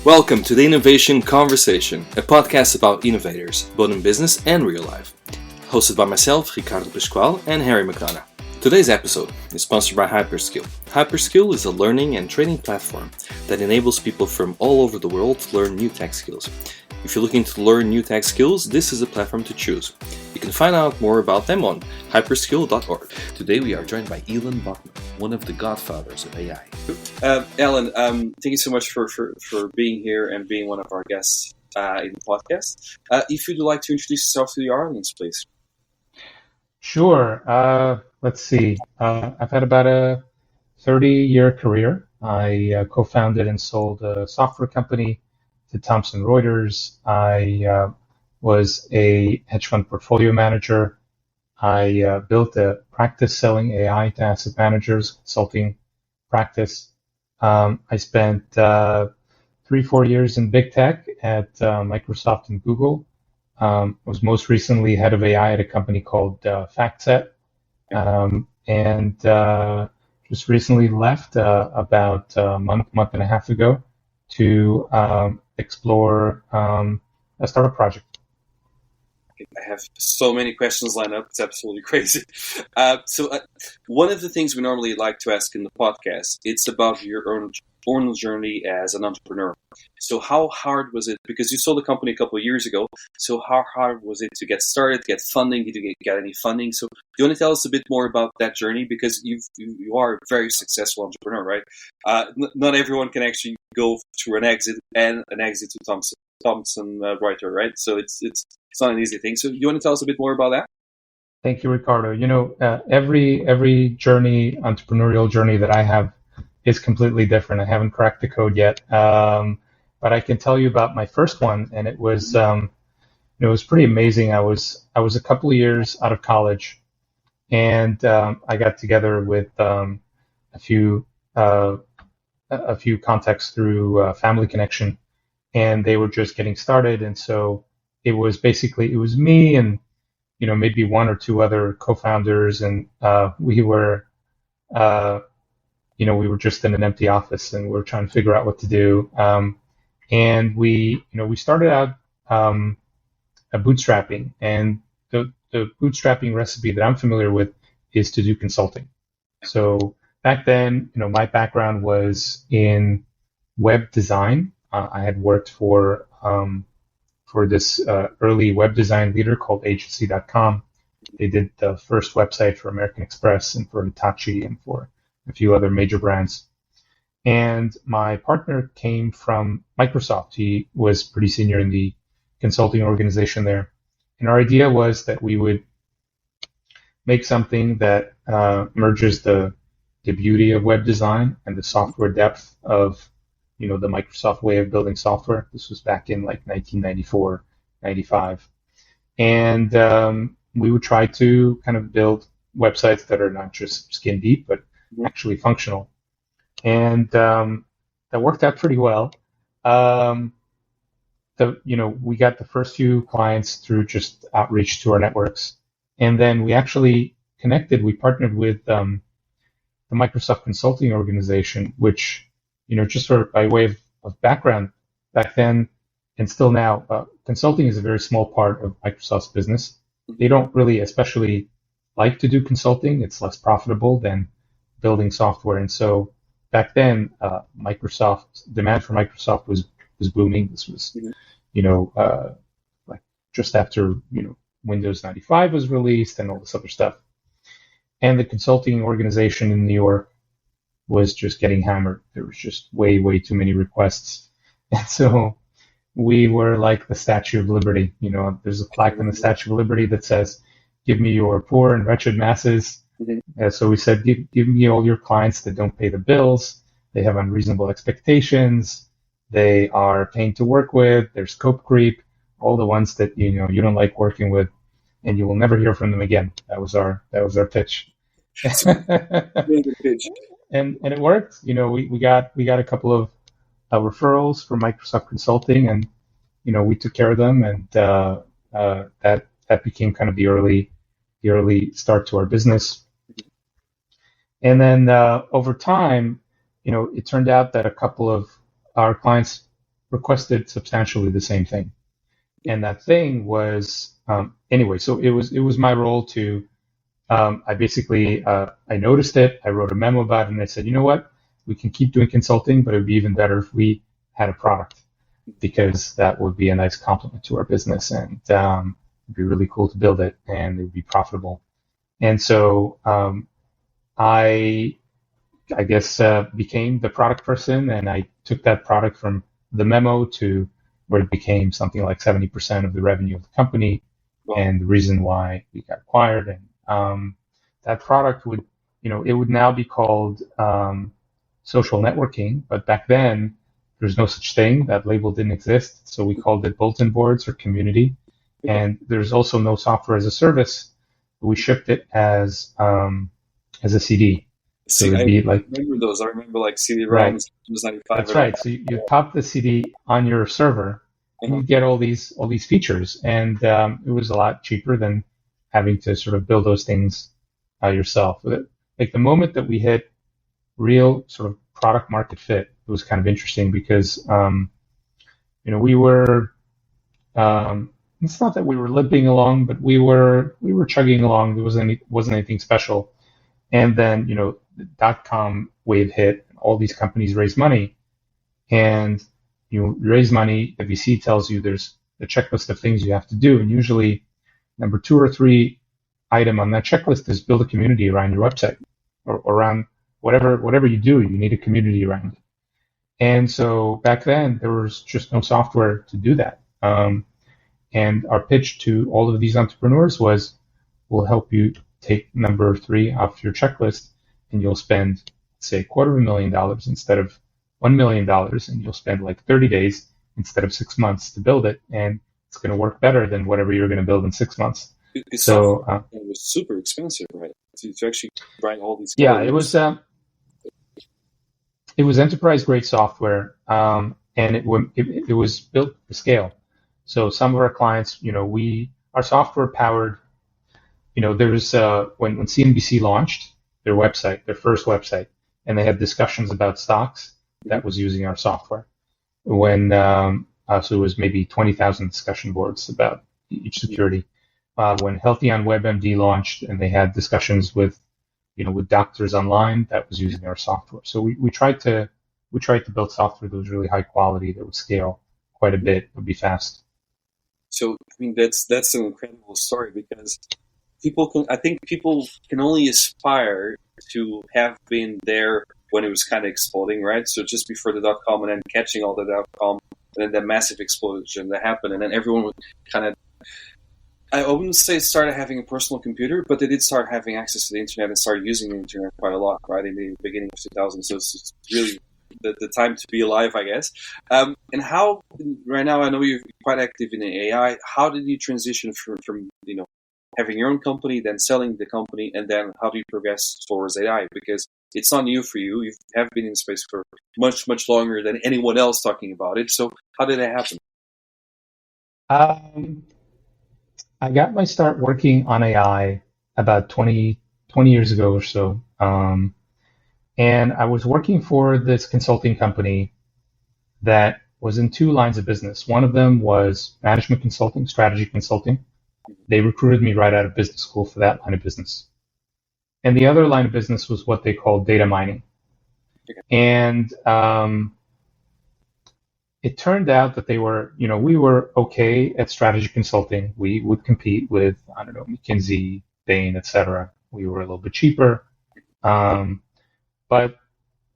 Welcome to the Innovation Conversation, a podcast about innovators, both in business and real life. Hosted by myself, Ricardo Pascual, and Harry McDonough. Today's episode is sponsored by Hyperskill. Hyperskill is a learning and training platform that enables people from all over the world to learn new tech skills. If you're looking to learn new tech skills, this is a platform to choose. You can find out more about them on hyperskill.org. Today we are joined by Alon Bochman, one of the godfathers of AI. Alon, thank you so much for being here and being one of our guests in the podcast. If you'd like to introduce yourself to the audience, please. Sure. Let's see. I've had about a 30-year career. I co-founded and sold a software company to Thomson Reuters. I was a hedge fund portfolio manager. I built a practice selling AI to asset managers, consulting practice. I spent 3-4 years in big tech at Microsoft and Google. Was most recently head of AI at a company called FactSet. And just recently left about a month and a half ago to explore a startup project. I have so many questions lined up. It's absolutely crazy. So one of the things we normally like to ask in the podcast, it's about your own journey as an entrepreneur. So how hard was it? Because you sold the company a couple of years ago. So how hard was it to get started, get funding? Did you get any funding? So do you want to tell us a bit more about that journey? Because you are a very successful entrepreneur, right? Not everyone can actually go through an exit to Thomson Reuters, right? So it's not an easy thing. So you want to tell us a bit more about that? Thank you, Ricardo. Every journey, entrepreneurial journey that I have is completely different. I haven't cracked the code yet, but I can tell you about my first one, and it was pretty amazing. I was a couple of years out of college, and I got together with a few contacts through Family Connection, and they were just getting started, and so it was me and maybe one or two other co-founders, and we were just in an empty office, and we were trying to figure out what to do. And we started out bootstrapping, and the bootstrapping recipe that I'm familiar with is to do consulting. So back then, my background was in web design. I had worked for this early web design leader called agency.com. They did the first website for American Express and for Hitachi and for a few other major brands. And my partner came from Microsoft. He was pretty senior in the consulting organization there. And our idea was that we would make something that merges the beauty of web design and the software depth of the Microsoft way of building software. This was back in like 1994, 95. And we would try to kind of build websites that are not just skin deep, but actually functional. And that worked out pretty well. We got the first few clients through just outreach to our networks. And then we actually connected, we partnered with the Microsoft Consulting Organization, which, just sort of by way of background, back then and still now, consulting is a very small part of Microsoft's business. They don't really especially like to do consulting. It's less profitable than building software. And so back then, demand for Microsoft was booming. This was, like just after, Windows 95 was released and all this other stuff. And the consulting organization in New York was just getting hammered. There was just way, way too many requests. And so we were like the Statue of Liberty. There's a plaque on the Statue of Liberty that says, "Give me your poor and wretched masses." Mm-hmm. So we said, give me all your clients that don't pay the bills. They have unreasonable expectations. They are pain to work with. There's scope creep. All the ones that you don't like working with, and you will never hear from them again. That was our pitch. And it worked. We got a couple of referrals from Microsoft Consulting, and we took care of them, and that became kind of the early start to our business. And then over time, it turned out that a couple of our clients requested substantially the same thing. And that thing was, anyway, so it was my role to, I basically, I noticed it, I wrote a memo about it, and I said, you know what, we can keep doing consulting, but it would be even better if we had a product, because that would be a nice complement to our business, and it'd be really cool to build it, and it would be profitable. And so I guess became the product person, and I took that product from the memo to where it became something like 70% of the revenue of the company, and the reason why we got acquired. And that product would, it would now be called social networking, but back then there's no such thing. That label didn't exist, so we called it bulletin boards or community. And there's also no software as a service. We shipped it as a CD. So See, it'd be like, remember those. I remember like CD-ROMs. Right. It was 95. That's right. So you pop the CD on your server, and you get all these features, and it was a lot cheaper than having to sort of build those things yourself. Like the moment that we hit real sort of product market fit, it was kind of interesting because we were. It's not that we were limping along, but we were chugging along. There wasn't anything special. And then, the .com wave hit, all these companies raised money, and you raise money, the VC tells you there's a checklist of things you have to do, and usually number 2 or 3 item on that checklist is build a community around your website, or around whatever you do, you need a community around. And so back then, there was just no software to do that. And our pitch to all of these entrepreneurs was, we'll help you take number 3 off your checklist, and you'll spend, say, $250,000 instead of $1 million, and you'll spend like 30 days instead of 6 months to build it, and it's going to work better than whatever you're going to build in 6 months. It was super expensive, right? To actually write all these. Yeah, it was enterprise grade software, and it was built to scale. So some of our clients, our software powered. There was when CNBC launched their website, their first website, and they had discussions about stocks, that was using our software. When so it was maybe 20,000 discussion boards about each security. When Healthy on WebMD launched, and they had discussions with doctors online, that was using our software. So we tried to build software that was really high quality, that would scale quite a bit, would be fast. So that's an incredible story, because I think people can only aspire to have been there when it was kind of exploding, right? So just before the .com, and then catching all the .com, and then that massive explosion that happened, and then everyone would kind of, I wouldn't say started having a personal computer, but they did start having access to the internet and started using the internet quite a lot, right, in the beginning of 2000. So it's really the time to be alive, I guess. And how, right now, I know you're quite active in the AI. How did you transition from having your own company, then selling the company, and then how do you progress towards AI? Because it's not new for you. You have been in space for much, much longer than anyone else talking about it. So how did that happen? I got my start working on AI about 20 years ago or so. And I was working for this consulting company that was in 2 lines of business. One of them was management consulting, strategy consulting. They recruited me right out of business school for that line of business. And the other line of business was what they called data mining. Okay. And it turned out that we were okay at strategy consulting. We would compete with, McKinsey, Bain, etc. We were a little bit cheaper. But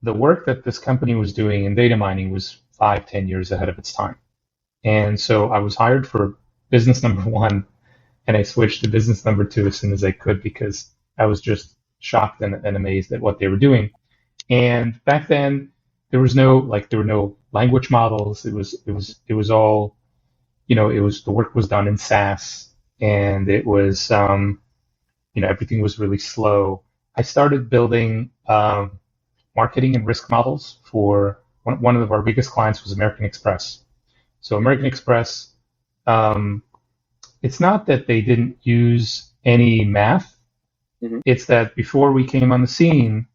the work that this company was doing in data mining was 5-10 years ahead of its time. And so I was hired for business number 1, and I switched to business number 2 as soon as I could, because I was just shocked and amazed at what they were doing. And back then, there were no language models. It was all, the work was done in SAS, and it was, everything was really slow. I started building marketing and risk models for one of our biggest clients was American Express. So American Express, it's not that they didn't use any math. Mm-hmm. It's that before we came on the scene,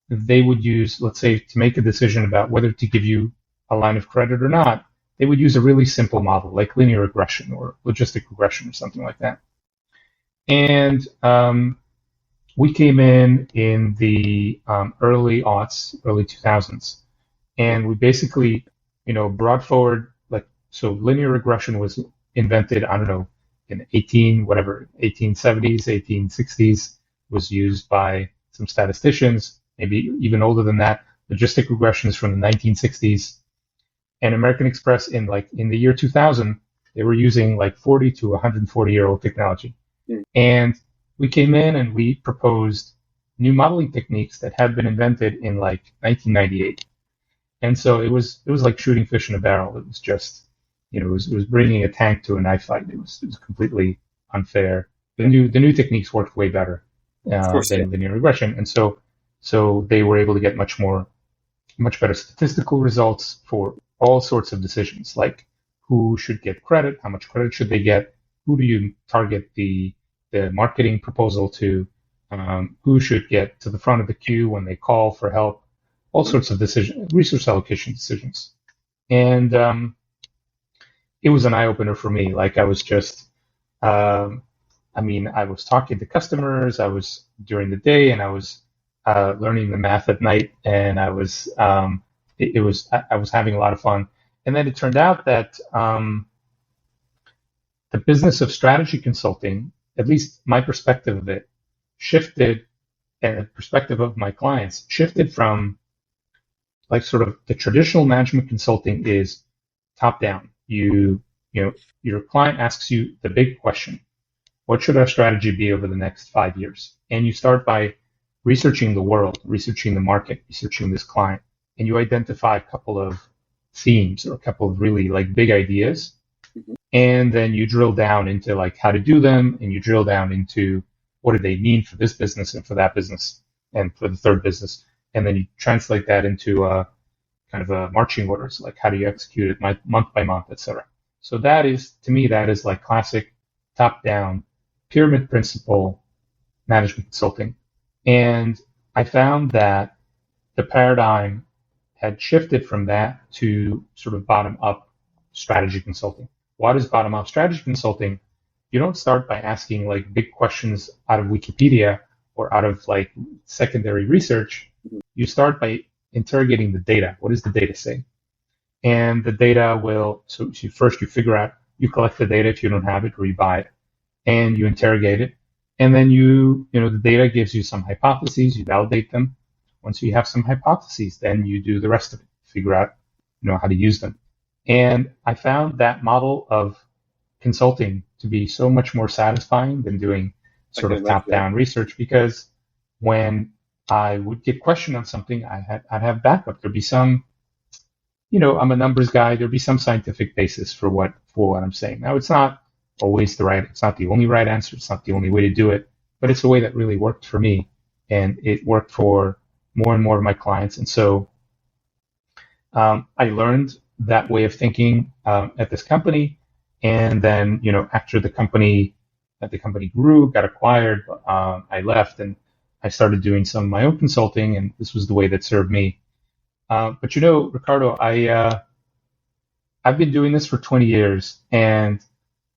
they would use, let's say, to make a decision about whether to give you a line of credit or not, they would use a really simple model like linear regression or logistic regression or something like that. And we came in the early aughts, early 2000s, and we basically, brought forward so linear regression was invented, I don't know, in 1870s, 1860s, was used by some statisticians, maybe even older than that. Logistic regression is from the 1960s. And American Express in the year 2000, they were using 40 to 140-year-old technology. Mm. And we came in and we proposed new modeling techniques that had been invented in 1998. And so it was like shooting fish in a barrel. It was just, it was bringing a tank to a knife fight. It was completely unfair. The new techniques worked way better than linear regression. And so they were able to get much better statistical results for all sorts of decisions, like who should get credit, how much credit should they get, who do you target the marketing proposal to, who should get to the front of the queue when they call for help, all sorts of resource allocation decisions. And it was an eye-opener for me. I was just, I was talking to customers, I was during the day, and I was learning the math at night, and I was having a lot of fun. And then it turned out that the business of strategy consulting, at least my perspective of it, shifted, and the perspective of my clients shifted from sort of the traditional management consulting is top down. Your client asks you the big question: what should our strategy be over the next 5 years? And you start by researching the world, researching the market, researching this client, and you identify a couple of themes or a couple of really big ideas. Mm-hmm. And then you drill down into how to do them, and you drill down into what do they mean for this business and for that business and for the third business. And then you translate that into kind of a marching orders, how do you execute it month by month, et cetera. So that is, to me, classic top-down pyramid principle management consulting. And I found that the paradigm had shifted from that to sort of bottom-up strategy consulting. What is bottom-up strategy consulting? You don't start by asking big questions out of Wikipedia or out of secondary research. You start by interrogating the data. What does the data say? And the data so first you figure out, you collect the data if you don't have it, or you buy it, and you interrogate it. And then the data gives you some hypotheses, you validate them. Once you have some hypotheses, then you do the rest of it, figure out, how to use them. And I found that model of consulting to be so much more satisfying than doing sort of top-down research, because when I would get questioned on something, I'd have backup. There'd be some, I'm a numbers guy. There'd be some scientific basis for what I'm saying. Now, it's not always it's not the only right answer. It's not the only way to do it, but it's a way that really worked for me, and it worked for more and more of my clients. And so I learned that way of thinking at this company. And then, after the company grew, got acquired, I left and I started doing some of my own consulting, and this was the way that served me. But Ricardo, I've been doing this for 20 years, and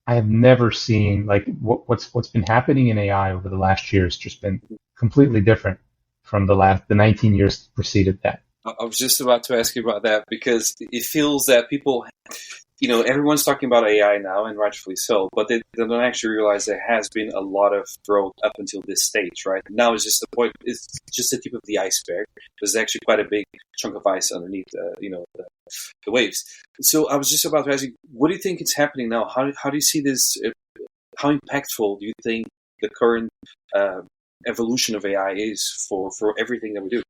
I have never seen what's been happening in AI over the last year has just been completely different from the 19 years that preceded that. I was just about to ask you about that, because it feels that people, everyone's talking about AI now, and rightfully so, but they don't actually realize there has been a lot of growth up until this stage, right? Now it's just it's just the tip of the iceberg. There's actually quite a big chunk of ice underneath, the waves. So I was just about to ask you, what do you think is happening now? How do you see this? How impactful do you think the current evolution of AI is for everything that we do?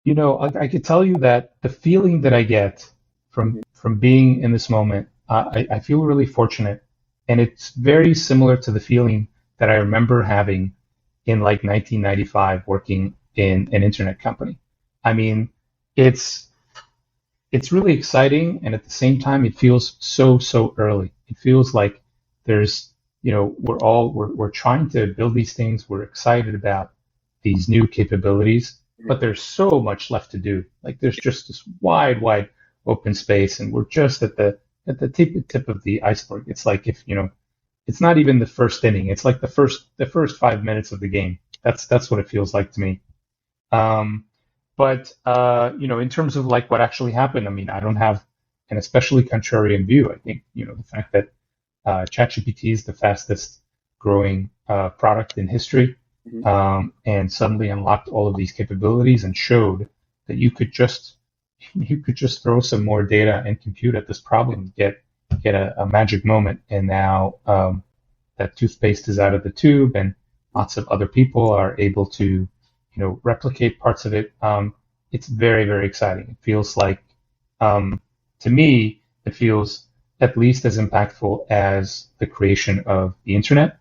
I could tell you that the feeling that I get from being in this moment, I feel really fortunate, and it's very similar to the feeling that I remember having in 1995 working in an internet company. I mean, it's really exciting, and at the same time, it feels so early. It feels like there's, we're trying to build these things. We're excited about these new capabilities, but there's so much left to do. There's just this wide open space, and we're just at the tip of the iceberg. It's like if it's not even the first inning. It's like the first 5 minutes of the game. That's what it feels like to me. But in terms of like what actually happened, I mean, I don't have an especially contrarian view. I think the fact that ChatGPT is the fastest growing product in history, and suddenly unlocked all of these capabilities and showed that you could just throw some more data and compute at this problem, get a magic moment, and now that toothpaste is out of the tube, and lots of other people are able to replicate parts of it. It's very, very exciting. It feels like, to me, it feels at least as impactful as the creation of the internet,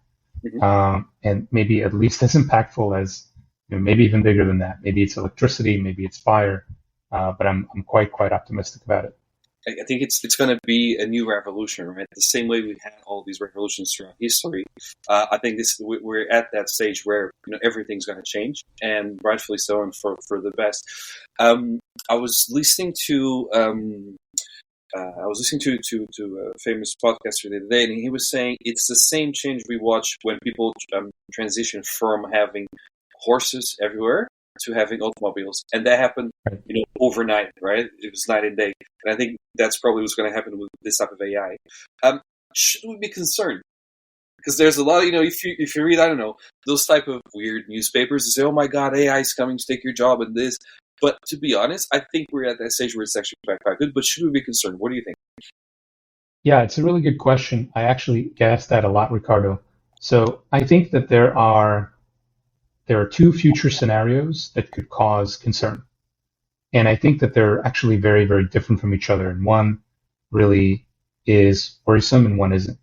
and maybe at least as impactful as, maybe even bigger than that. Maybe it's electricity, maybe it's fire, but I'm quite optimistic about it. I think it's going to be a new revolution, right? The same way we've had all these revolutions throughout history. I think we're at that stage where everything's going to change, and rightfully so, and for the best. I was listening to a famous podcaster the other day, and he was saying it's the same change we watch when people transition from having horses everywhere to having automobiles, and that happened, overnight, right? It was night and day, and I think that's probably what's going to happen with this type of AI. Should we be concerned? Because there's a lot of, if you read, I don't know, those type of weird newspapers that say, "Oh my God, AI is coming to take your job," and this. But to be honest, I think we're at that stage where it's actually quite good. But should we be concerned? What do you think? Yeah, it's a really good question. I actually get asked that a lot, Ricardo. So I think that there are two future scenarios that could cause concern. And I think that they're actually very, very different from each other. And one really is worrisome and one isn't.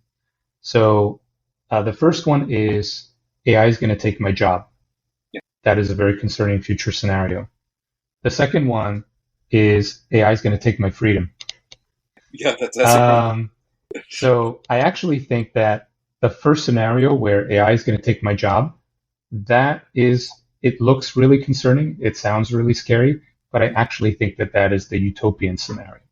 So the first one is AI is going to take my job. Yeah. That is a very concerning future scenario. The second one is AI is going to take my freedom. Yeah, that's a So I actually think that the first scenario where AI is going to take my job, it looks really concerning. It sounds really scary, but I actually think that is the utopian scenario.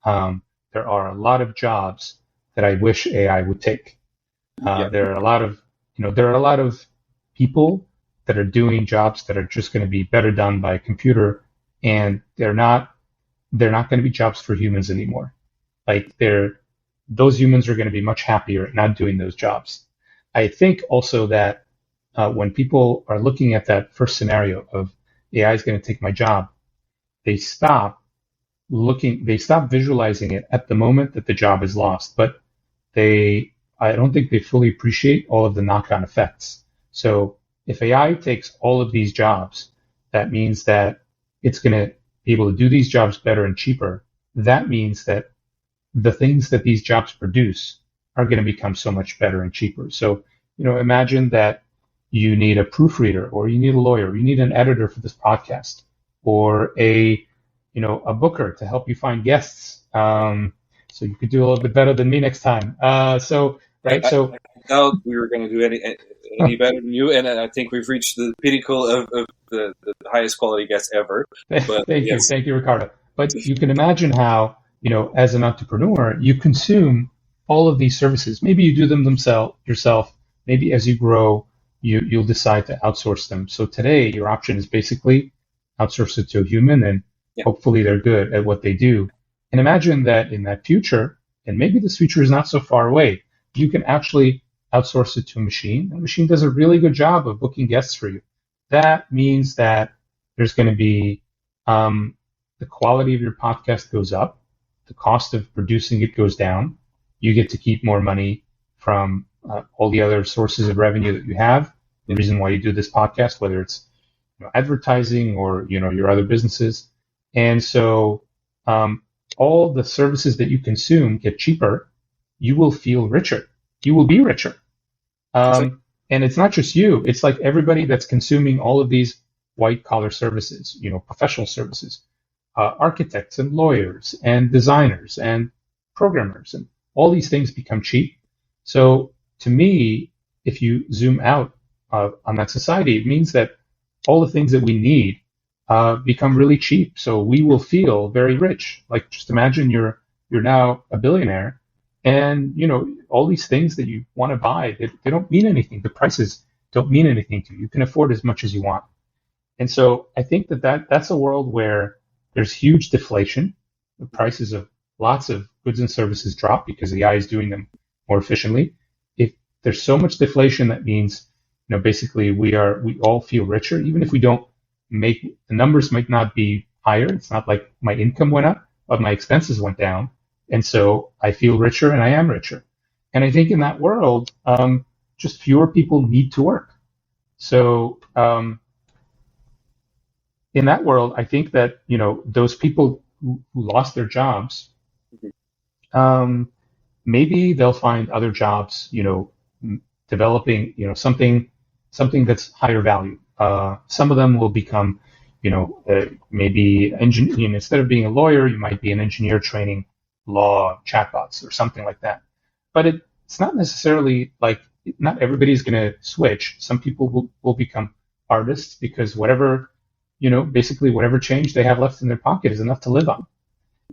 There are a lot of jobs that I wish AI would take. There are a lot of people that are doing jobs that are just going to be better done by a computer, and they're not going to be jobs for humans anymore. Like those humans are going to be much happier at not doing those jobs. I think also that when people are looking at that first scenario of AI is going to take my job, they stop visualizing it at the moment that the job is lost, but I don't think they fully appreciate all of the knock-on effects. So if AI takes all of these jobs, that means that it's going to be able to do these jobs better and cheaper. That means that the things that these jobs produce are going to become so much better and cheaper. So, imagine that you need a proofreader, or you need a lawyer, or you need an editor for this podcast, or a booker to help you find guests. So you could do a little bit better than me next time. I doubt we were going to do any better than you, and I think we've reached the pinnacle of the highest quality guests ever. But Thank you, Ricardo. But you can imagine how, as an entrepreneur, you consume all of these services. Maybe you do them yourself. Maybe as you grow, you'll decide to outsource them. So today, your option is basically outsource it to a human, and hopefully they're good at what they do. And imagine that in that future, and maybe this future is not so far away, you can actually outsource it to a machine, and the machine does a really good job of booking guests for you. That means that there's going to be the quality of your podcast goes up, the cost of producing it goes down, you get to keep more money from all the other sources of revenue that you have. The reason why you do this podcast, whether it's advertising or your other businesses, and so all the services that you consume get cheaper. You will feel richer. You will be richer. And it's not just you. It's like everybody that's consuming all of these white collar services, professional services, architects and lawyers and designers and programmers, and all these things become cheap. So to me, if you zoom out on that society, it means that all the things that we need become really cheap. So we will feel very rich. Like just imagine you're now a billionaire, and all these things that you want to buy, they don't mean anything. The prices don't mean anything to you. You can afford as much as you want. And so I think that's a world where there's huge deflation. The prices of lots of goods and services drop because AI is doing them more efficiently. If there's so much deflation, that means basically we all feel richer, even if we don't make the numbers might not be higher. It's not like my income went up, but my expenses went down, and so I feel richer and I am richer. And I think in that world, just fewer people need to work. So in that world, I think that those people who lost their jobs, maybe they'll find other jobs, developing something that's higher value. Some of them will become, maybe instead of being a lawyer, you might be an engineer training law chatbots or something like that. But it's not necessarily like not everybody's going to switch. Some people will become artists because basically whatever change they have left in their pocket is enough to live on.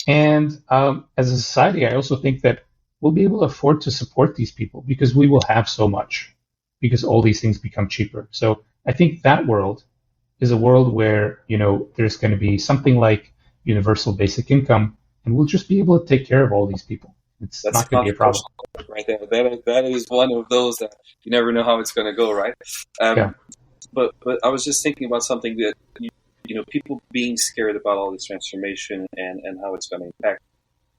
And as a society, I also think that we'll be able to afford to support these people because we will have so much, because all these things become cheaper. So I think that world is a world where, there's going to be something like universal basic income, and we'll just be able to take care of all these people. It's not going to be a problem. Right there. That is one of those that you never know how it's going to go, right? Yeah. But I was just thinking about something that, people being scared about all this transformation and how it's going to impact.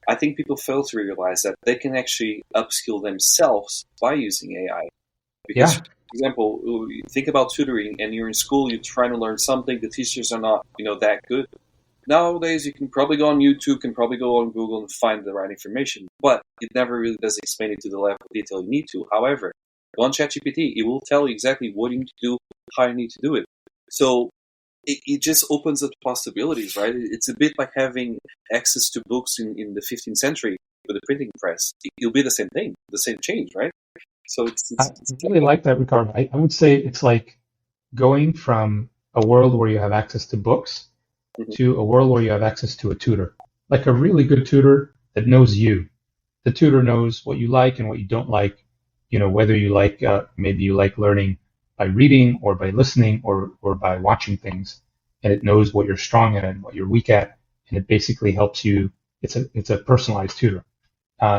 I think people fail to realize that they can actually upskill themselves by using AI. Because, for example, you think about tutoring, and you're in school, you're trying to learn something, the teachers are not, that good. Nowadays, you can probably go on YouTube, can probably go on Google and find the right information, but it never really does explain it to the level of detail you need to. However, on ChatGPT, it will tell you exactly what you need to do, how you need to do it. So it just opens up possibilities, right? It's a bit like having access to books in the 15th century with a printing press. It'll be the same thing, the same change, right? So I really like that, Ricardo. I would say it's like going from a world where you have access to books to a world where you have access to a tutor, like a really good tutor that knows you. The tutor knows what you like and what you don't like, whether you like, maybe you like learning by reading or by listening or by watching things, and it knows what you're strong at and what you're weak at, and it basically helps you. It's a personalized tutor.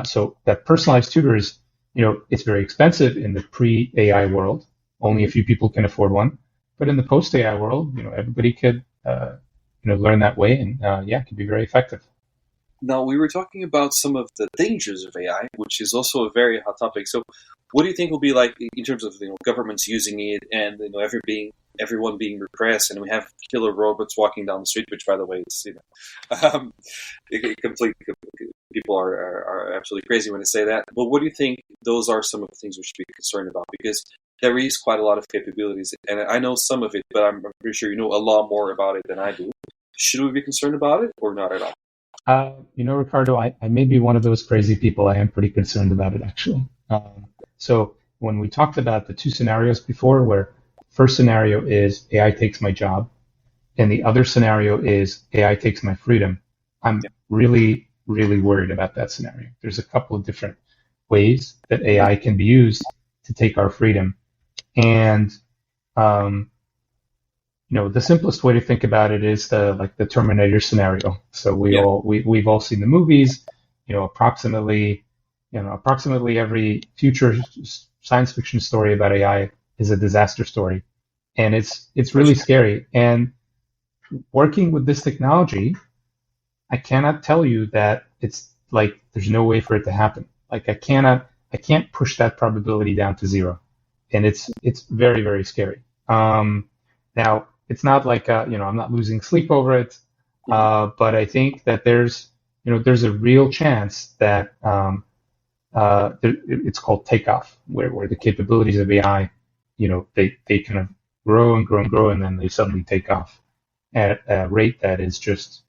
So that personalized tutor is, it's very expensive in the pre-AI world. Only a few people can afford one. But in the post-AI world, everybody could, learn that way, and it can be very effective. Now, we were talking about some of the dangers of AI, which is also a very hot topic. So what do you think will be like in terms of governments using it and everyone being repressed, and we have killer robots walking down the street, which, by the way, is people are absolutely crazy when they say that. But what do you think those are some of the things we should be concerned about? Because there is quite a lot of capabilities, and I know some of it, but I'm pretty sure you know a lot more about it than I do. Should we be concerned about it or not at all? Ricardo, I may be one of those crazy people. I am pretty concerned about it, actually. So when we talked about the two scenarios before, where first scenario is AI takes my job, and the other scenario is AI takes my freedom, I'm really, really worried about that scenario. There's a couple of different ways that AI can be used to take our freedom. And the simplest way to think about it is the Terminator scenario. So we've all seen the movies. Approximately every future science fiction story about AI is a disaster story, and it's really scary. And working with this technology, I cannot tell you that it's like there's no way for it to happen. Like I can't push that probability down to zero, and it's very, very scary. Now it's not like I'm not losing sleep over it, but I think that there's a real chance that it's called takeoff, where the capabilities of AI, they kind of grow and grow and grow, and then they suddenly take off at a rate that is just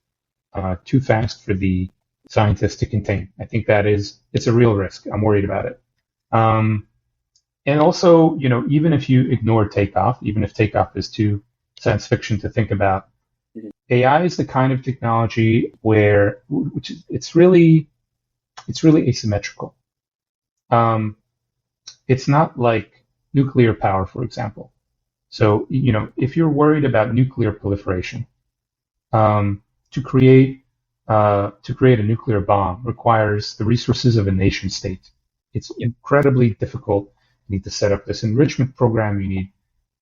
too fast for the scientists to contain. I think it's a real risk. I'm worried about it. And also, even if you ignore takeoff, even if takeoff is too science fiction to think about, Mhm. AI is the kind of technology where, it's really asymmetrical. Um, it's not like nuclear power, for example. So, if you're worried about nuclear proliferation, um, to create a nuclear bomb requires the resources of a nation state. It's Yeah. incredibly difficult. You need to set up this enrichment program. You need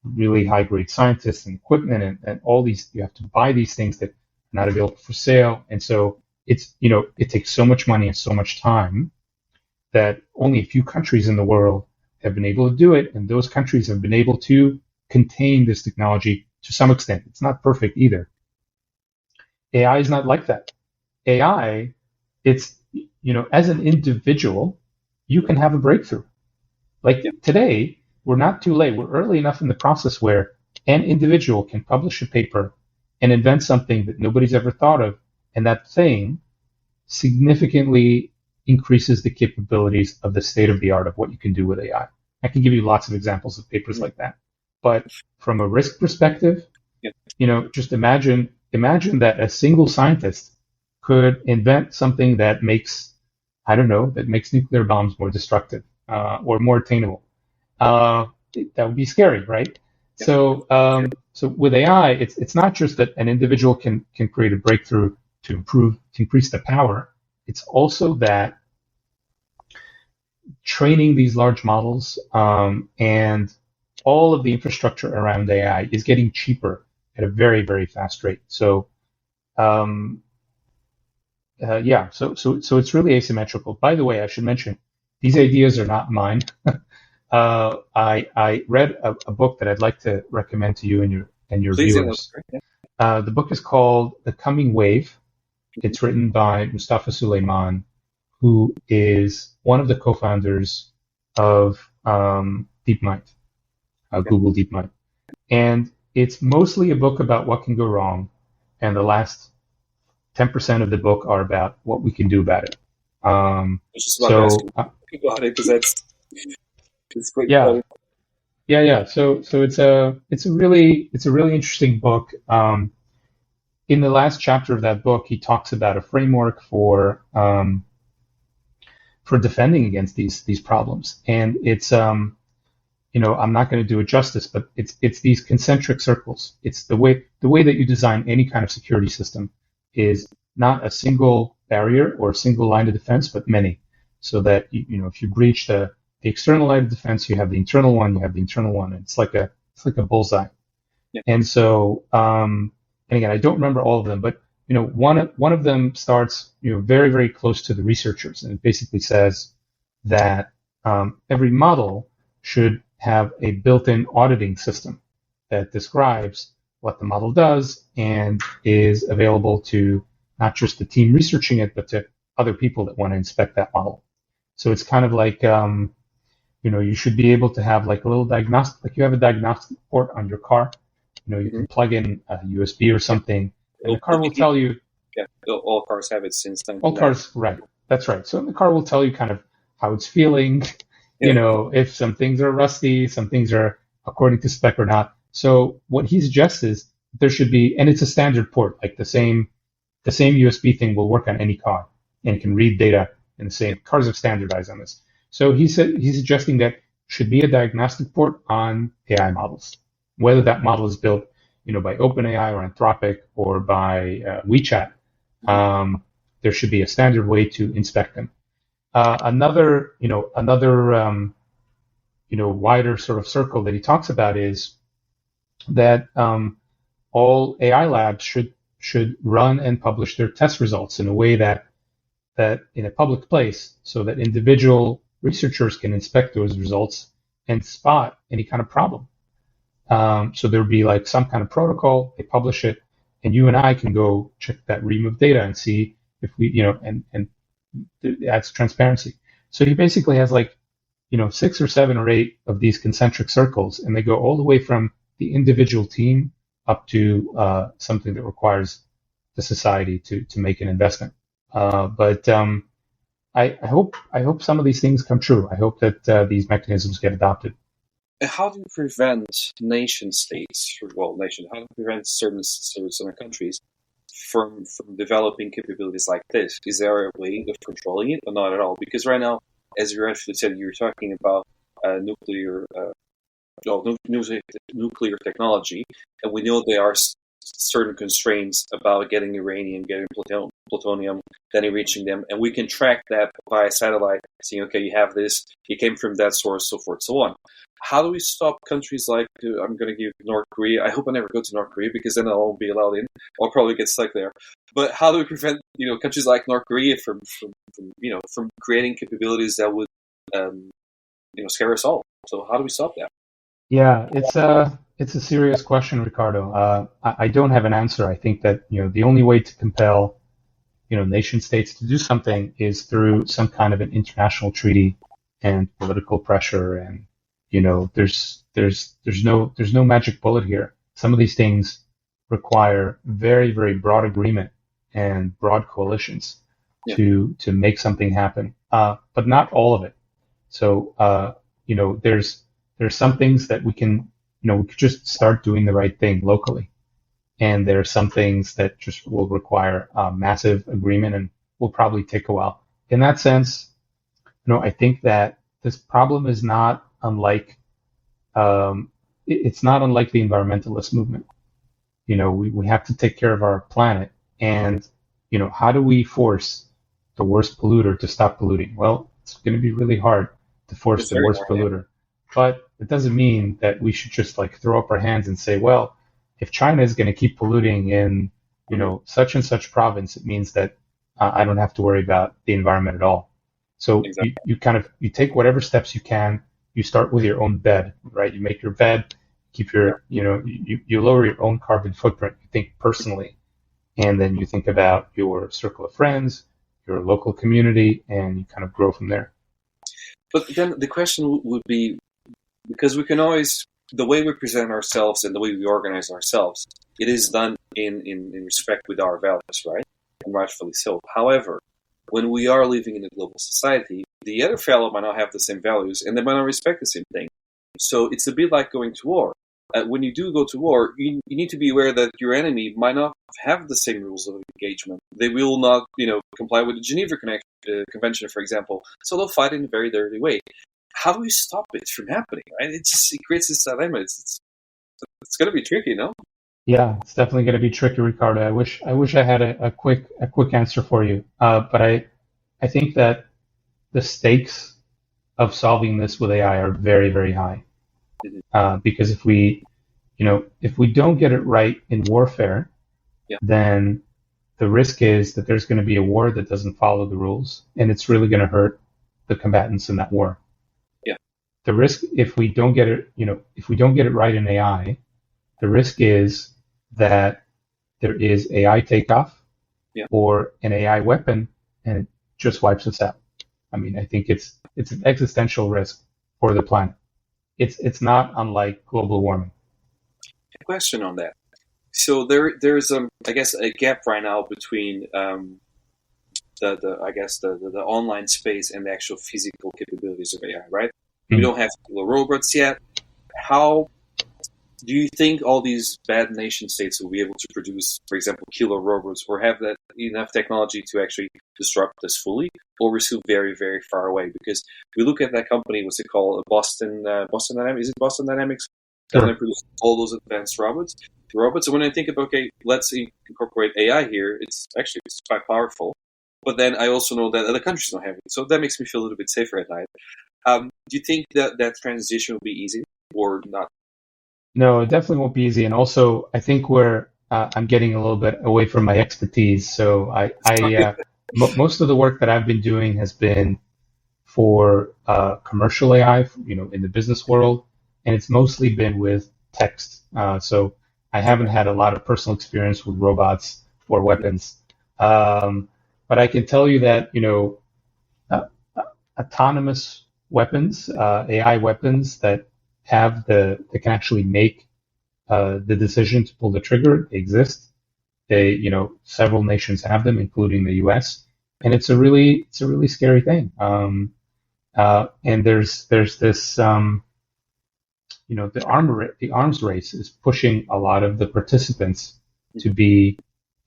really high grade scientists and equipment and all these. You have to buy these things that are not available for sale. And so it takes so much money and so much time that only a few countries in the world have been able to do it. And those countries have been able to contain this technology to some extent. It's not perfect either. AI is not like that. AI, it's, as an individual, you can have a breakthrough. Like Yeah. today, we're not too late. We're early enough in the process where an individual can publish a paper and invent something that nobody's ever thought of. And that thing significantly increases the capabilities of the state of the art of what you can do with AI. I can give you lots of examples of papers like that. But from a risk perspective, Yeah. just imagine that a single scientist could invent something that makes, I don't know, that makes nuclear bombs more destructive or more attainable. Uh, that would be scary, right? Yeah. So with AI, it's not just that an individual can create a breakthrough to increase the power. It's also that training these large models and all of the infrastructure around AI is getting cheaper at a very, very fast rate. So, um, so it's really asymmetrical. By the way, I should mention these ideas are not mine. I read a book that I'd like to recommend to you and your Please, viewers. The book is called The Coming Wave. It's written by Mustafa Suleyman, who is one of the co-founders of DeepMind, Google DeepMind. And it's mostly a book about what can go wrong, and the last 10% of the book are about what we can do about it. I was just about to ask you about it because it's quite yeah. Yeah. So it's a really interesting book. In the last chapter of that book, he talks about a framework for defending against these problems, and it's I'm not going to do it justice, but it's these concentric circles. It's the way that you design any kind of security system is not a single barrier or a single line of defense, but many, so that if you breach the external line of defense, you have the internal one, and it's like a bullseye. Yeah. And so, and again, I don't remember all of them, but one of them starts very, very close to the researchers, and it basically says that every model should have a built-in auditing system that describes what the model does and is available to not just the team researching it, but to other people that want to inspect that model. So it's kind of like you should be able to have like a little diagnostic, like you have a diagnostic port on your car. You can plug in a USB or something, and the car will tell you. Yeah, all cars have it since then. All cars, right? That's right. So the car will tell you kind of how it's feeling. If some things are rusty, some things are according to spec or not. So what he suggests is there should be, and it's a standard port, like the same USB thing will work on any car and can read data in the same. Cars have standardized on this. So he's suggesting that should be a diagnostic port on AI models, whether that model is built, by OpenAI or Anthropic or by WeChat. There should be a standard way to inspect them. Another wider sort of circle that he talks about is that all AI labs should run and publish their test results in a way that in a public place, so that individual researchers can inspect those results and spot any kind of problem. So there'll be like some kind of protocol, they publish it, and you and I can go check that ream of data and see if we, and it adds transparency. So he basically has like, 6 or 7 or 8 of these concentric circles, and they go all the way from the individual team up to something that requires the society to make an investment. But I hope some of these things come true. I hope that these mechanisms get adopted. how do you prevent nation states, how do you prevent certain countries from developing capabilities like this? Is there a way of controlling it or not at all? Because right now, as you actually said, you're talking about nuclear technology, and we know there are certain constraints about getting uranium, getting plutonium, then reaching them, and we can track that via satellite, saying, okay, you have this, it came from that source, so forth, so on. How do we stop countries like, I'm going to give North Korea, I hope I never go to North Korea because then I won't be allowed in, I'll probably get stuck there. But how do we prevent, countries like North Korea from creating capabilities that would, scare us all? So how do we stop that? Yeah, it's a serious question, Ricardo. I don't have an answer. I think that the only way to compel nation states to do something is through some kind of an international treaty and political pressure. And there's no magic bullet here. Some of these things require very, very broad agreement and broad coalitions to make something happen, but not all of it. So there's some things that we can we could just start doing the right thing locally, and there are some things that just will require massive agreement and will probably take a while. In that sense, I think that this problem is not unlike it's not unlike the environmentalist movement. We have to take care of our planet, and how do we force the worst polluter to stop polluting? Well, it's going to be really hard to force the worst polluter, but it doesn't mean that we should just throw up our hands and say, well, if China is going to keep polluting in such and such province, it means that I don't have to worry about the environment at all. So exactly. you take whatever steps you can. You start with your own bed, right? You make your bed, keep your you lower your own carbon footprint. You think personally, and then you think about your circle of friends, your local community, and you kind of grow from there. But then the question would be, because we can always, the way we present ourselves and the way we organize ourselves, it is done in respect with our values, right? And rightfully so. However, when we are living in a global society, the other fellow might not have the same values and they might not respect the same thing. So it's a bit like going to war. When you do go to war, you need to be aware that your enemy might not have the same rules of engagement. They will not, comply with the Geneva Convention, for example. So they'll fight in a very dirty way. How do we stop it from happening? Right? It creates this dilemma. It's going to be tricky, no? Yeah, it's definitely going to be tricky, Ricardo. I wish I had a quick answer for you. But I think that the stakes of solving this with AI are very, very high. Because if we don't get it right in warfare, then the risk is that there's going to be a war that doesn't follow the rules, and it's really going to hurt the combatants in that war. Yeah. The risk, if we don't get it right in AI, the risk is that there is AI takeoff or an AI weapon, and it just wipes us out. I mean, I think it's an existential risk for the planet. It's not unlike global warming. A question on that. So there's I guess a gap right now between the online space and the actual physical capabilities of AI, right? Mm-hmm. We don't have killer robots yet. How do you think all these bad nation states will be able to produce, for example, killer robots, or have that enough technology to actually disrupt us fully, or we're still very, very far away? Because we look at that company, what's it called, Boston Dynamics? Is it Boston Dynamics? Sure. They produce all those advanced robots. So when I think of, okay, let's incorporate AI here, it's quite powerful. But then I also know that other countries don't have it, so that makes me feel a little bit safer at night. Do you think that transition will be easy or not? No, it definitely won't be easy. And also, I think I'm getting a little bit away from my expertise. So most of the work that I've been doing has been for commercial AI, in the business world, and it's mostly been with text. So I haven't had a lot of personal experience with robots or weapons. But I can tell you that, autonomous weapons, AI weapons that can actually make the decision to pull the trigger exist. Several nations have them, including the U.S., and it's a really scary thing. And there's this the arms race is pushing a lot of the participants to be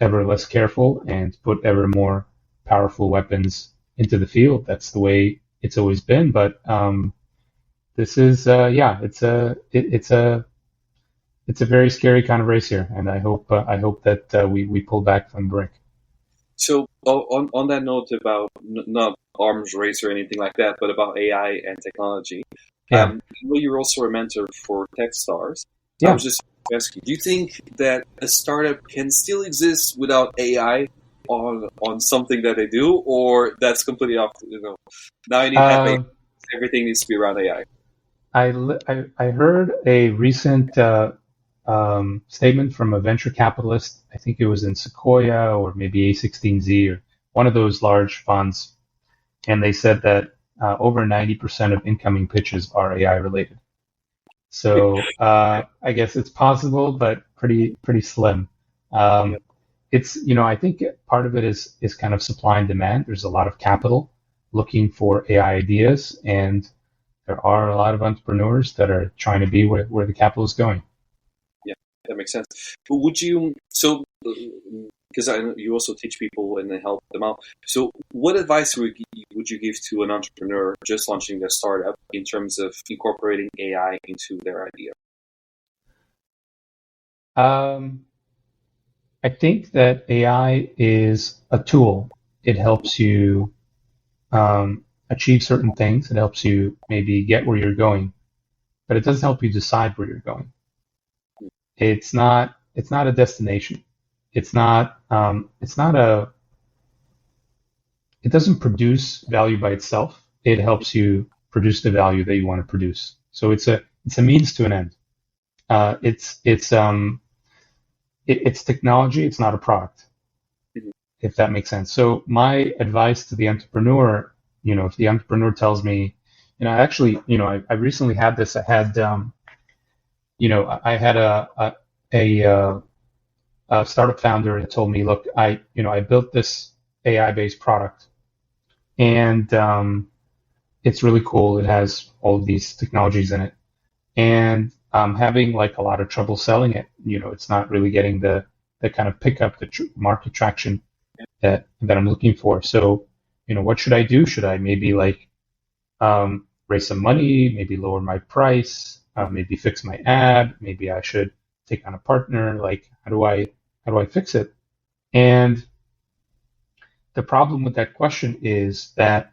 ever less careful and put ever more powerful weapons into the field. That's the way it's always been. But this is, it's a very scary kind of race here, and I hope that we pull back from the brink. So on that note about not arms race or anything like that, but about AI and technology, Yeah. You're also a mentor for Techstars. Yeah. I was just asking, do you think that a startup can still exist without AI on something that they do, or that's completely off? Now you need to have AI. Everything needs to be around AI. I heard a recent statement from a venture capitalist. I think it was in Sequoia or maybe A16Z or one of those large funds, and they said that over 90% of incoming pitches are AI related. So I guess it's possible, but pretty slim. It's I think part of it is kind of supply and demand. There's a lot of capital looking for AI ideas, and there are a lot of entrepreneurs that are trying to be where the capital is going. Yeah, that makes sense. But because I know you also teach people and help them out. So what advice would you give to an entrepreneur just launching their startup in terms of incorporating AI into their idea? I think that AI is a tool. It helps you achieve certain things. It helps you maybe get where you're going, but it doesn't help you decide where you're going. It's not a destination. It doesn't produce value by itself. It helps you produce the value that you want to produce. So it's a means to an end. It's technology. It's not a product, if that makes sense. So my advice to the entrepreneur, if the entrepreneur tells me, I recently had this. I had, I had a startup founder that told me, look, I built this AI-based product, and it's really cool. It has all of these technologies in it, and I'm having like a lot of trouble selling it. It's not really getting the kind of pickup, the market traction that I'm looking for. So, what should I do? Should I maybe raise some money, maybe lower my price, maybe fix my ad, maybe I should take on a partner? Like, how do I fix it? And the problem with that question is that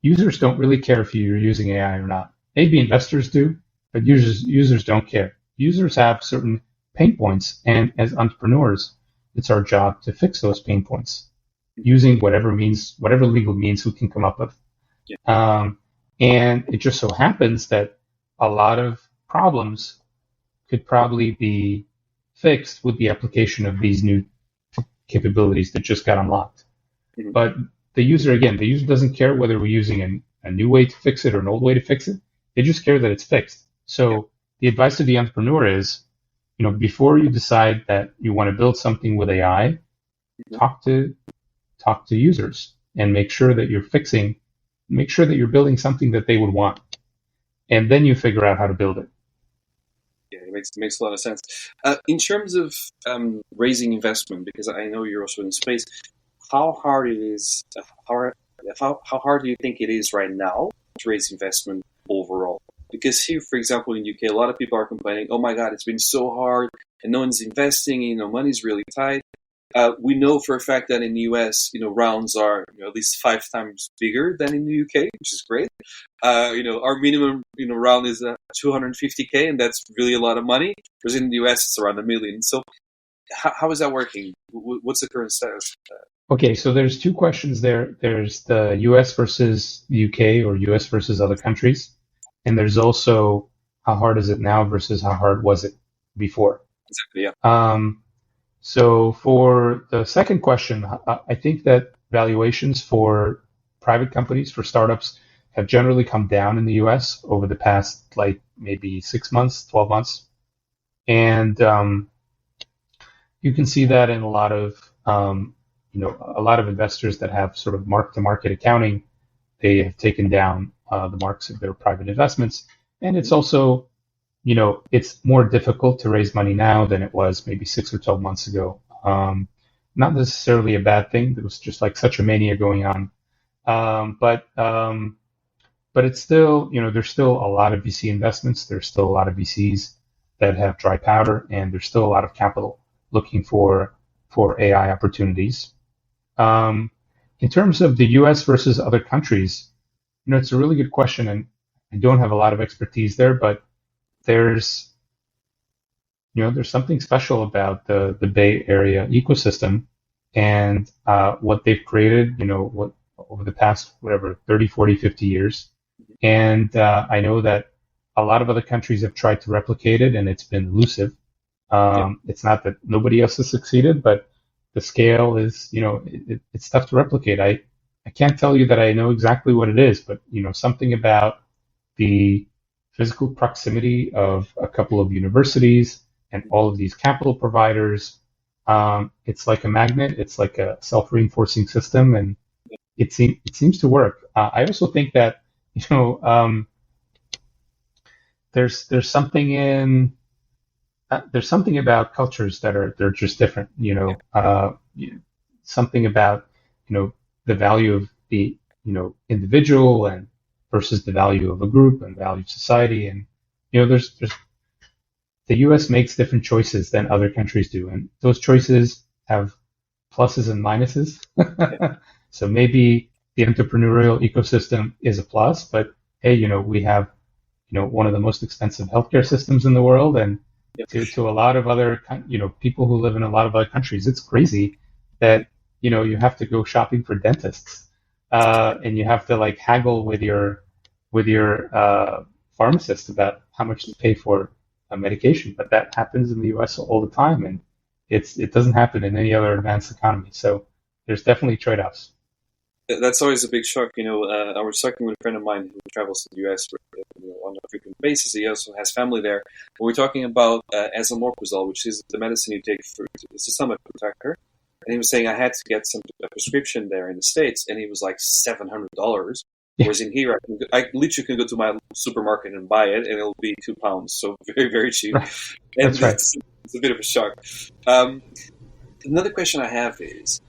users don't really care if you're using AI or not. Maybe investors do, but users don't care. Users have certain pain points, and as entrepreneurs, it's our job to fix those pain points using whatever legal means we can come up with. Yeah. And it just so happens that a lot of problems could probably be fixed with the application of these new capabilities that just got unlocked. Mm-hmm. But the user doesn't care whether we're using a new way to fix it or an old way to fix it. They just care that it's fixed. So the advice to the entrepreneur is, before you decide that you want to build something with AI, talk to users and make sure that you're building something that they would want. And then you figure out how to build it. Yeah, it makes a lot of sense. In terms of raising investment, because I know you're also in space, how hard do you think it is right now to raise investment overall? Because here, for example, in the UK, a lot of people are complaining, oh my God, it's been so hard and no one's investing, money's really tight. We know for a fact that in the US, rounds are at least 5 times bigger than in the UK, which is great. Our minimum round is 250K, and that's really a lot of money. Whereas in the US, it's around $1 million. So how is that working? What's the current status? Okay, so there's 2 questions there. There's the US versus the UK, or US versus other countries. And there's also how hard is it now versus how hard was it before? Exactly, yeah. So for the second question, I think that valuations for private companies, for startups, have generally come down in the US over the past, maybe 6 months, 12 months. And you can see that in a lot of investors that have sort of mark-to-market accounting. They have taken down the marks of their private investments. And it's also, it's more difficult to raise money now than it was maybe 6 or 12 months ago. Not necessarily a bad thing. There was just like such a mania going on. But it's still, there's still a lot of VC investments. There's still a lot of VCs that have dry powder, and there's still a lot of capital looking for AI opportunities. In terms of the U.S. versus other countries, it's a really good question, and I don't have a lot of expertise there, but there's, there's something special about the Bay Area ecosystem and what they've created, what over the past, 30, 40, 50 years. And I know that a lot of other countries have tried to replicate it, and it's been elusive. It's not that nobody else has succeeded, but the scale is, it's tough to replicate. I can't tell you that I know exactly what it is, but, something about the physical proximity of a couple of universities and all of these capital providers. It's like a magnet. It's like a self-reinforcing system, and it seems to work. I also think that there's something about cultures they're just different. Something about the value of the individual and versus the value of a group and value of society, and there's the U.S. makes different choices than other countries do, and those choices have pluses and minuses. So maybe the entrepreneurial ecosystem is a plus, but hey, we have, one of the most expensive healthcare systems in the world, and to a lot of other, people who live in a lot of other countries, it's crazy that, you have to go shopping for dentists, and you have to like haggle with your pharmacist about how much to pay for a medication. But that happens in the U.S. all the time, and it doesn't happen in any other advanced economy. So there's definitely trade-offs. That's always a big shock. I was talking with a friend of mine who travels to the U.S. On a frequent basis. He also has family there. And we're talking about Alon Bochman, which is the medicine you take for it's a stomach protector. And he was saying I had to get a prescription there in the States, and it was like $700. Whereas in here, I literally can go to my supermarket and buy it, and it'll be £2. So very, very cheap. Right. And That's right. It's a bit of a shock. Another question I have is,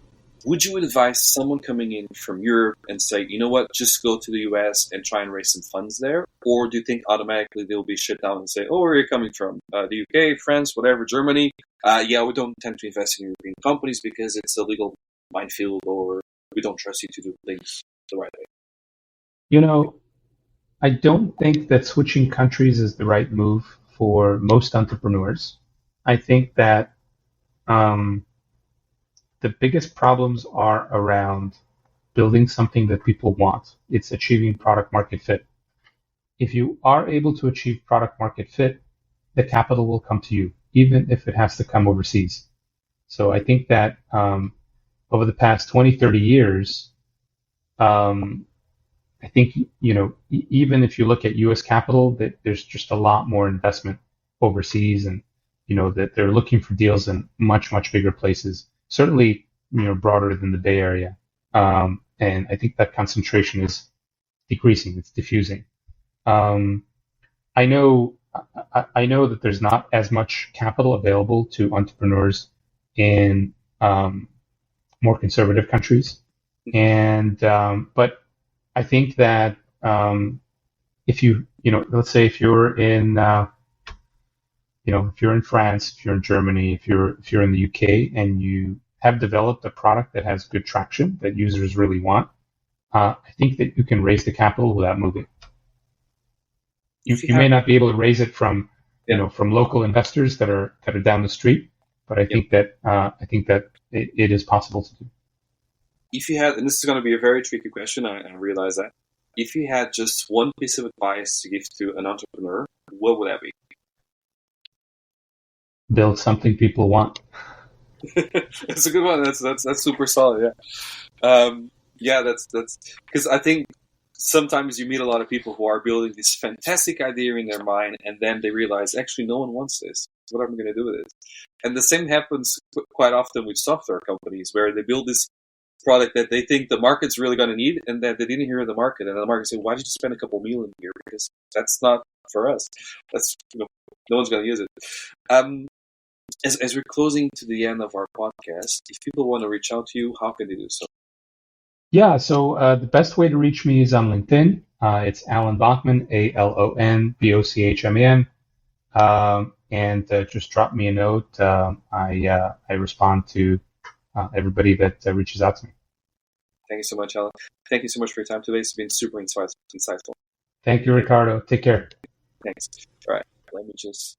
would you advise someone coming in from Europe and say, you know what, just go to the US and try and raise some funds there? Or do you think automatically they'll be shut down and say, oh, where are you coming from? The UK, France, whatever, Germany? We don't tend to invest in European companies because it's a legal minefield, or we don't trust you to do things the right way. I don't think that switching countries is the right move for most entrepreneurs. I think that the biggest problems are around building something that people want. It's achieving product market fit. If you are able to achieve product market fit, the capital will come to you, even if it has to come overseas. So I think that over the past 20, 30 years, I think, even if you look at U.S. capital, that there's just a lot more investment overseas, and, that they're looking for deals in much, much bigger places. Certainly, broader than the Bay Area. And I think that concentration is decreasing. It's diffusing. I know that there's not as much capital available to entrepreneurs in more conservative countries. And but I think that if you, let's say if you're in if you're in France, if you're in Germany, if you're in the UK, and you have developed a product that has good traction that users really want, I think that you can raise the capital without moving. You may not be able to raise it from from local investors that are down the street, but I think that it is possible to do. If you had, and this is going to be a very tricky question, I realize that. If you had just one piece of advice to give to an entrepreneur, what would that be? Build something people want. That's a good one. That's super solid. Yeah. That's because I think sometimes you meet a lot of people who are building this fantastic idea in their mind, and then they realize actually no one wants this. What am I going to do with it? And the same happens quite often with software companies, where they build this product that they think the market's really going to need, and that they didn't hear the market, and the market said, "Why did you spend a couple million here? Because that's not for us. That's no one's going to use it." As we're closing to the end of our podcast, if people want to reach out to you, how can they do so? Yeah, so the best way to reach me is on LinkedIn. It's Alon Bochman, ALON BOCHMAN, and just drop me a note. I respond to everybody that reaches out to me. Thank you so much, Alon. Thank you so much for your time today. It's been super insightful. Thank you, Ricardo. Take care. Thanks. All right. Let me just